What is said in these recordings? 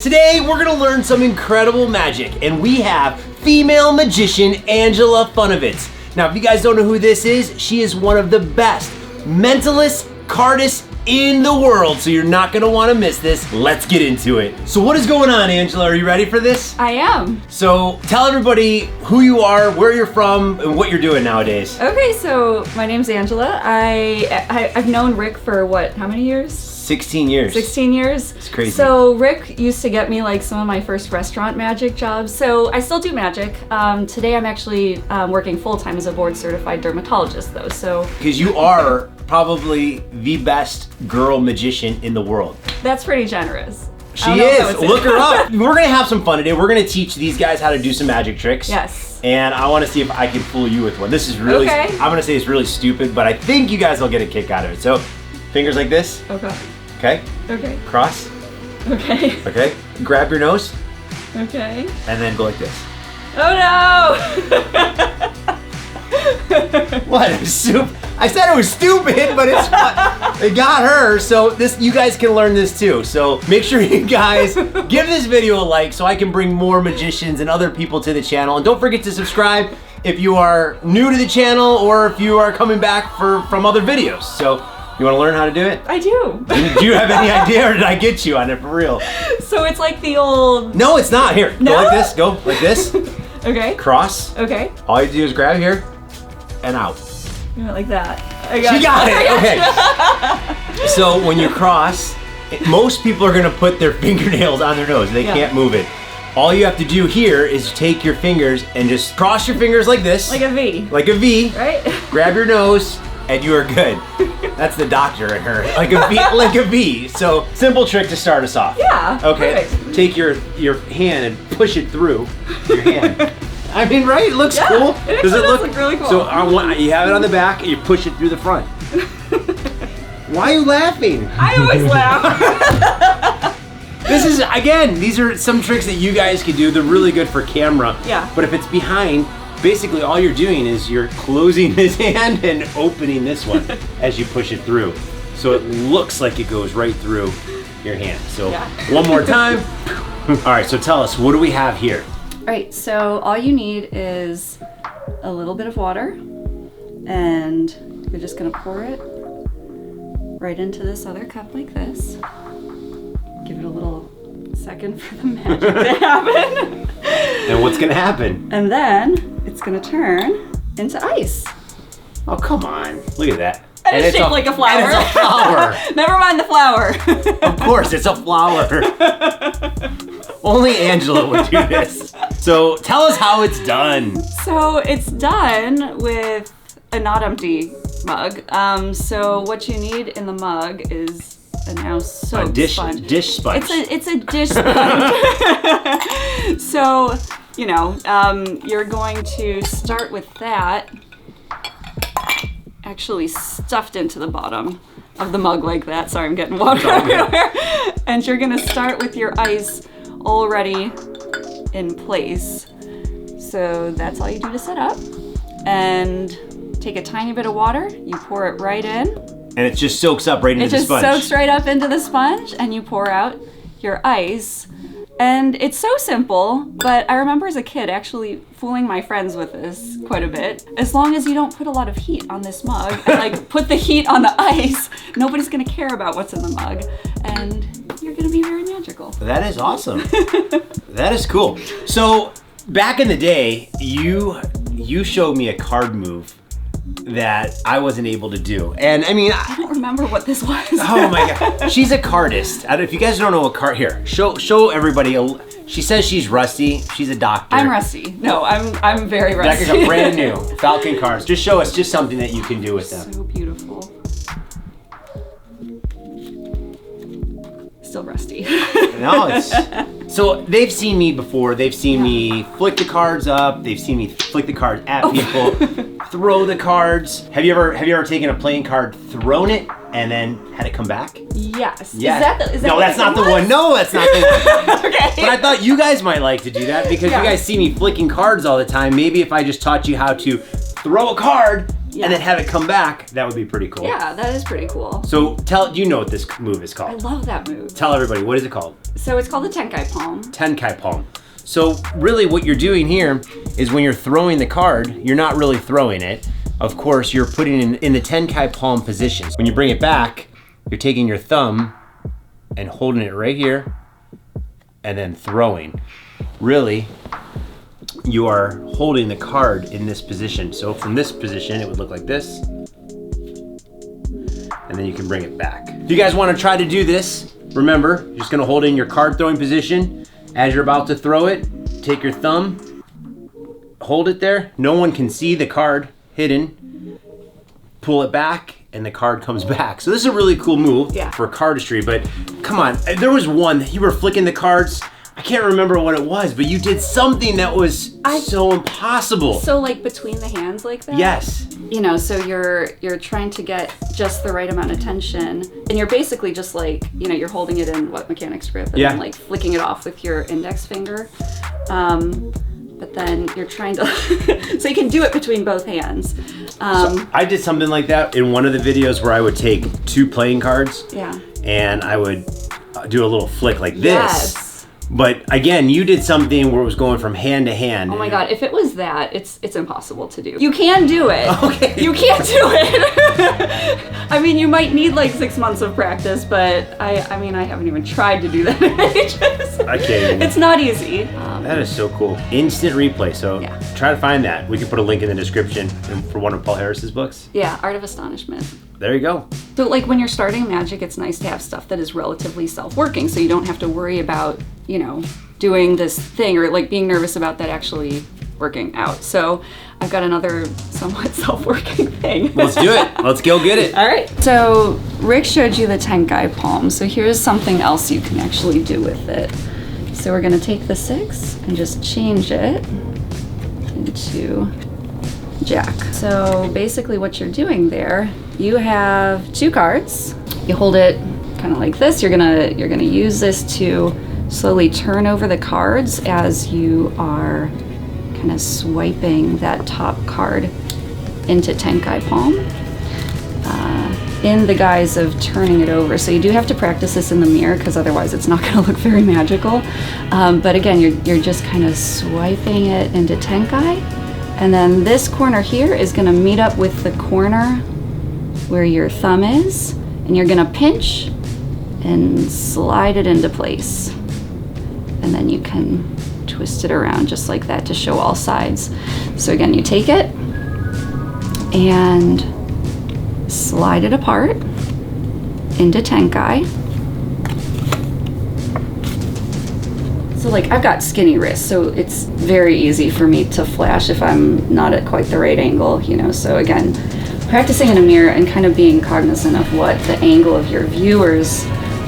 Today, we're gonna learn some incredible magic, and we have female magician Angela Funovits. Now, if you guys don't know who this is, she is one of the best mentalists, cardists in the world, so you're not gonna wanna miss this. Let's get into it. So what is going on, Angela? Are you ready for this? I am. So tell everybody who you are, where you're from, and what you're doing nowadays. Okay, so my name's Angela. I've known Rick for what, how many years? 16 years. 16 years. It's crazy. So Rick used to get me like some of my first restaurant magic jobs. So I still do magic. Today I'm actually working full-time as a board certified dermatologist though, so. Because you are probably the best girl magician in the world. That's pretty generous. She is. Look her up. We're gonna have some fun today. We're gonna teach these guys how to do some magic tricks. Yes. And I want to see if I can fool you with one. This is really, okay. I'm gonna say it's really stupid, but I think you guys will get a kick out of it. So, fingers like this. Okay. Okay. Okay. Cross. Okay. Okay. Grab your nose. Okay. And then go like this. Oh no! What? I said it was stupid, but it's fun. It got her, so you guys can learn this too. So make sure you guys give this video a like so I can bring more magicians and other people to the channel. And don't forget to subscribe if you are new to the channel or if you are coming back from other videos. So you want to learn how to do it? I do. Do you have any idea, or did I get you on it for real? So it's like the old... No, it's not. Here, no? Go like this. Go like this. Okay. Cross. Okay. All you do is grab here and out. You went like that. She got it. Okay. So when you cross, most people are gonna put their fingernails on their nose. They can't move it. All you have to do here is take your fingers and just cross your fingers like this. Like a V. Like a V. Right? Grab your nose, and you are good. That's the doctor in her. Like a V. Like a V. So simple trick to start us off. Yeah. Okay. Perfect. Take your hand and push it through your hand. I mean, right? It looks cool. Does it look really cool? So you have it on the back, and you push it through the front. Why are you laughing? I always laugh. This is, again, these are some tricks that you guys can do. They're really good for camera. Yeah. But if it's behind, basically all you're doing is you're closing this hand and opening this one as you push it through. So it looks like it goes right through your hand. So one more time. All right, so tell us, what do we have here? Right, so all you need is a little bit of water, and you're just gonna pour it right into this other cup like this. Give it a little second for the magic to happen. And what's gonna happen? And then it's gonna turn into ice. Oh, come on. Look at that. And it's shaped like a flower. And it's a flower. Never mind the flower. Of course, it's a flower. Only Angela would do this. So tell us how it's done. So it's done with a not empty mug. So what you need in the mug is a now soaked sponge. Dish sponge. It's a dish sponge. So, you know, you're going to start with that actually stuffed into the bottom of the mug like that. Sorry, I'm getting water everywhere. And you're gonna start with your ice already in place. So that's all you do to set up. And take a tiny bit of water, you pour it right in. And it just soaks up right into the sponge. It just soaks right up into the sponge, and you pour out your ice. And it's so simple, but I remember as a kid actually fooling my friends with this quite a bit. As long as you don't put a lot of heat on this mug, and like put the heat on the ice, nobody's gonna care about what's in the mug, and you're gonna be very magical. That is awesome. That is cool. So back in the day, you showed me a card move that I wasn't able to do. And I mean, I don't remember what this was. Oh my God. She's a cardist. If you guys don't know what card, here, show everybody. She says she's rusty. She's a doctor. I'm rusty. No, I'm very rusty. That is a brand new Falcon cards. Just show us just something that you can do with them. So beautiful. Still rusty. No, so they've seen me before. They've seen me flick the cards up. They've seen me flick the cards at people, throw the cards. Have you ever taken a playing card, thrown it, and then had it come back? Yes. Yes. Is that no, that's not the one. No, that's not the one. Okay. But I thought you guys might like to do that because you guys see me flicking cards all the time. Maybe if I just taught you how to throw a card and then have it come back, that would be pretty cool. Yeah, that is pretty cool. So do you know what this move is I called? love that move. Tell everybody, what is it called? So it's called the Tenkai Palm. Tenkai Palm. So really what you're doing here is when you're throwing the card, you're not really throwing it. Of course, you're putting it in the Tenkai Palm position. When you bring it back, you're taking your thumb and holding it right here and then throwing. Really, you are holding the card in this position. So from this position, it would look like this. And then you can bring it back. If you guys want to try to do this, remember, you're just gonna hold it in your card throwing position. As you're about to throw it, take your thumb, hold it there. No one can see the card hidden. Pull it back, and the card comes back. So this is a really cool move for cardistry, but come on, there was one that you were flicking the cards. I can't remember what it was, but you did something that was so impossible. So like between the hands like that? Yes. You know, so you're trying to get just the right amount of tension, and you're basically just like, you know, you're holding it in mechanics grip, and then like flicking it off with your index finger. But then you're trying to, so you can do it between both hands. So I did something like that in one of the videos where I would take 2 playing cards, and I would do a little flick like this. Yes. But again, you did something where it was going from hand to hand. Oh my God, if it was that, it's impossible to do. You can do it. Okay. You can't do it. I mean, you might need like 6 months of practice, but I mean, I haven't even tried to do that in ages. I can't even. It's not easy. That is so cool. Instant replay, so try to find that. We can put a link in the description for one of Paul Harris's books. Yeah, Art of Astonishment. There you go. So like when you're starting Magic, it's nice to have stuff that is relatively self-working, so you don't have to worry about, you know, doing this thing or like being nervous about that actually working out. So I've got another somewhat self-working thing. Let's do it. Let's go get it. All right. So Rick showed you the Tenkai Palm. So here's something else you can actually do with it. So we're gonna take the 6 and just change it into Jack. So basically what you're doing there, you have 2 cards. You hold it kind of like this. You're gonna use this to slowly turn over the cards as you are kind of swiping that top card into Tenkai Palm in the guise of turning it over. So you do have to practice this in the mirror because otherwise it's not going to look very magical. But again, you're just kind of swiping it into Tenkai, and then this corner here is going to meet up with the corner where your thumb is, and you're going to pinch and slide it into place. And then you can twist it around just like that to show all sides. So again, you take it and slide it apart into Tenkai. So like I've got skinny wrists, so it's very easy for me to flash if I'm not at quite the right angle, you know. So again, practicing in a mirror and kind of being cognizant of what the angle of your viewers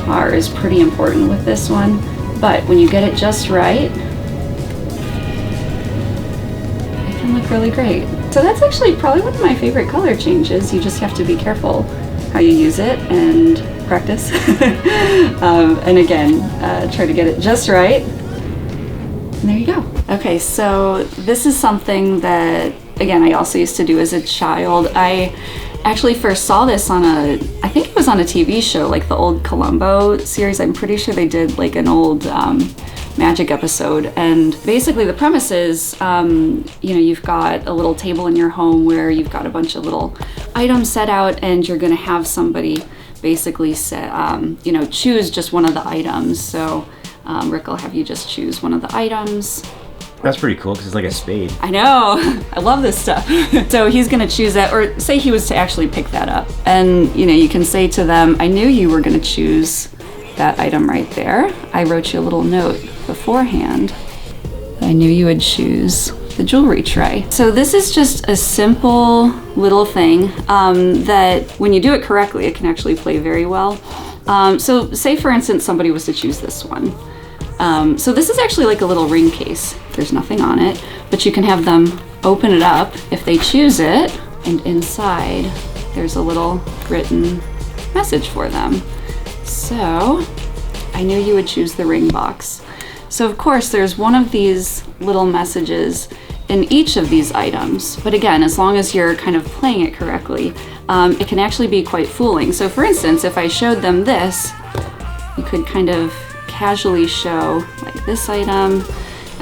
are is pretty important with this one. But when you get it just right, it can look really great. So that's actually probably one of my favorite color changes. You just have to be careful how you use it and practice. And again, try to get it just right. And there you go. Okay, so this is something that, again, I also used to do as a child. I actually first saw this on I think it was on a TV show, like the old Columbo series. I'm pretty sure they did like an old Magic episode. And basically the premise is, you know, you've got a little table in your home where you've got a bunch of little items set out, and you're gonna have somebody basically set, you know, choose just one of the items. So Rick will have you just choose one of the items. That's pretty cool because it's like a spade. I know. I love this stuff. So he's going to choose that, or say he was to actually pick that up. And, you know, you can say to them, I knew you were going to choose that item right there. I wrote you a little note beforehand. I knew you would choose the jewelry tray. So this is just a simple little thing that when you do it correctly, it can actually play very well. So say, for instance, somebody was to choose this one. So this is actually like a little ring case. There's nothing on it, but you can have them open it up if they choose it, and inside there's a little written message for them. So I knew you would choose the ring box. So of course there's one of these little messages in each of these items. But again, as long as you're kind of playing it correctly, it can actually be quite fooling. So for instance, if I showed them this, you could kind of casually show like this item.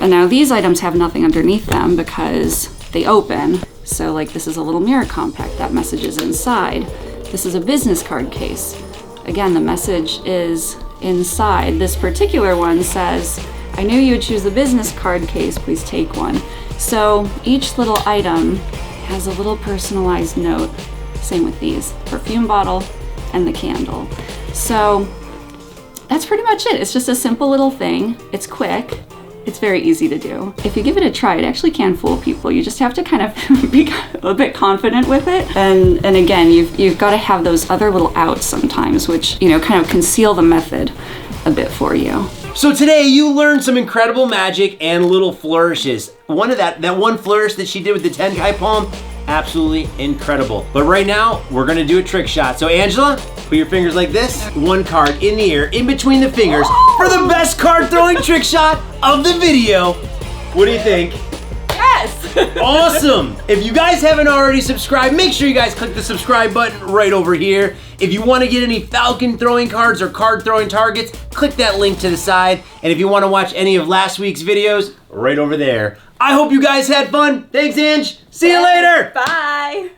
And now these items have nothing underneath them because they open. So like this is a little mirror compact, that message is inside. This is a business card case. Again, the message is inside. This particular one says, I knew you would choose the business card case, please take one. So each little item has a little personalized note. Same with these, perfume bottle and the candle. So that's pretty much it. It's just a simple little thing. It's quick. It's very easy to do. If you give it a try, it actually can fool people. You just have to kind of be a bit confident with it. And again, you've got to have those other little outs sometimes, which, you know, kind of conceal the method a bit for you. So today you learned some incredible magic and little flourishes. One of that one flourish that she did with the Tenkai Palm, absolutely incredible. But right now, we're gonna do a trick shot. So Angela, put your fingers like this, one card in the air, in between the fingers, for the best card throwing trick shot of the video. What do you think? Yes! Awesome! If you guys haven't already subscribed, make sure you guys click the subscribe button right over here. If you want to get any falcon throwing cards or card throwing targets, click that link to the side. And if you want to watch any of last week's videos, right over there. I hope you guys had fun. Thanks, Ange. See you later. Bye.